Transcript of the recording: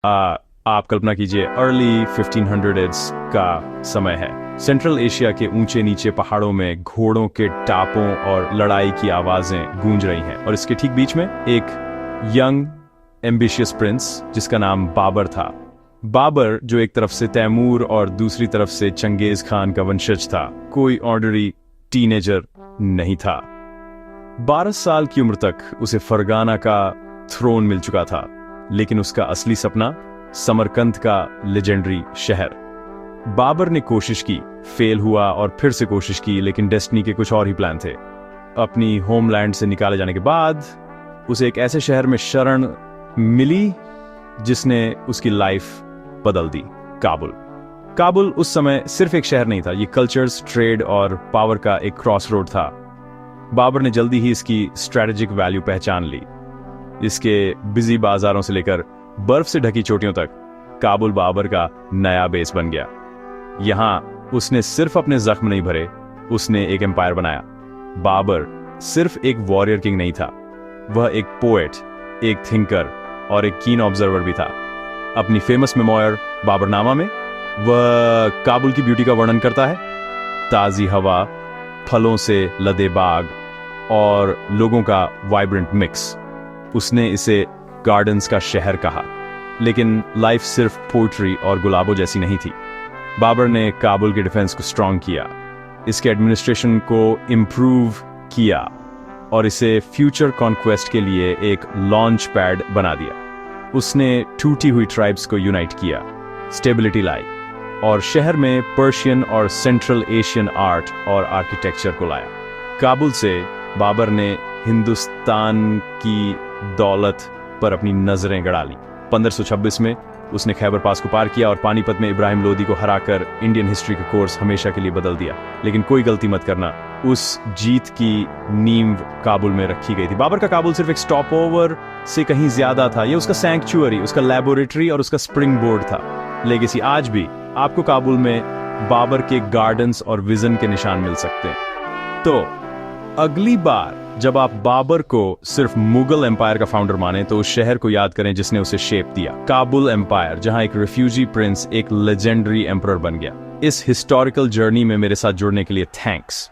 आप कल्पना कीजिए early 1500s का समय है। सेंट्रल एशिया के ऊंचे नीचे पहाड़ों में घोड़ों के टापों और लड़ाई की आवाजें गूंज रही हैं और इसके ठीक बीच में एक यंग एम्बिशियस प्रिंस जिसका नाम बाबर था। बाबर जो एक तरफ से तैमूर और दूसरी तरफ से चंगेज खान का वंशज था, कोई ऑर्डिनरी टीनेजर नहीं था। 12 साल की उम्र तक उसे फरगाना का थ्रोन मिल चुका था, लेकिन उसका असली सपना समरकंद का लेजेंडरी शहर। बाबर ने कोशिश की, फेल हुआ और फिर से कोशिश की, लेकिन डेस्टिनी के कुछ और ही प्लान थे। अपनी होमलैंड से निकाले जाने के बाद उसे एक ऐसे शहर में शरण मिली जिसने उसकी लाइफ बदल दी, काबुल। काबुल उस समय सिर्फ एक शहर नहीं था, ये कल्चर्स, ट्रेड और पावर का एक क्रॉसरोड था। बाबर ने जल्दी ही इसकी स्ट्रेटेजिक वैल्यू पहचान ली। इसके बिजी बाजारों से लेकर बर्फ से ढकी चोटियों तक काबुल बाबर का नया बेस बन गया। यहां उसने सिर्फ अपने जख्म नहीं भरे, उसने एक एम्पायर बनाया। बाबर सिर्फ एक वॉरियर किंग नहीं था, वह एक पोएट, एक थिंकर और एक कीन ऑब्जर्वर भी था। अपनी फेमस मेमोयर बाबरनामा में वह काबुल की ब्यूटी का वर्णन करता है। ताजी हवा, फलों से लदे बाग और लोगों का वाइब्रेंट मिक्स। उसने इसे गार्डन्स का शहर कहा। लेकिन लाइफ सिर्फ पोइट्री और गुलाबों जैसी नहीं थी। बाबर ने काबुल के डिफेंस को स्ट्रांग किया, इसके एडमिनिस्ट्रेशन को इम्प्रूव किया और इसे फ्यूचर कॉन्क्वेस्ट के लिए एक लॉन्च पैड बना दिया। उसने टूटी हुई ट्राइब्स को यूनाइट किया, स्टेबिलिटी लाई और शहर में पर्शियन और सेंट्रल एशियन आर्ट और आर्किटेक्चर को लाया। काबुल से बाबर ने हिंदुस्तान की दौलत पर अपनी नजरें गड़ा ली। 1526 में उसने खैबर पास को पार किया और पानीपत में इब्राहिम लोदी को हराकर इंडियन हिस्ट्री का कोर्स हमेशा के लिए बदल दिया। लेकिन कोई गलती मत करना, उस जीत की नींव काबुल में रखी गई थी। बाबर का काबुल सिर्फ एक स्टॉप ओवर से कहीं ज्यादा था। यह उसका सैंक्चुअरी, उसका लैबोरेटरी और उसका स्प्रिंग बोर्ड था। लेगेसी आज भी आपको काबुल में बाबर के गार्डन्स और विजन के निशान मिल सकते हैं। तो अगली बार जब आप बाबर को सिर्फ मुगल एम्पायर का फाउंडर माने, तो उस शहर को याद करें जिसने उसे शेप दिया, काबुल एम्पायर, जहां एक रिफ्यूजी प्रिंस एक लेजेंडरी एम्परर बन गया। इस हिस्टोरिकल जर्नी में मेरे साथ जुड़ने के लिए थैंक्स।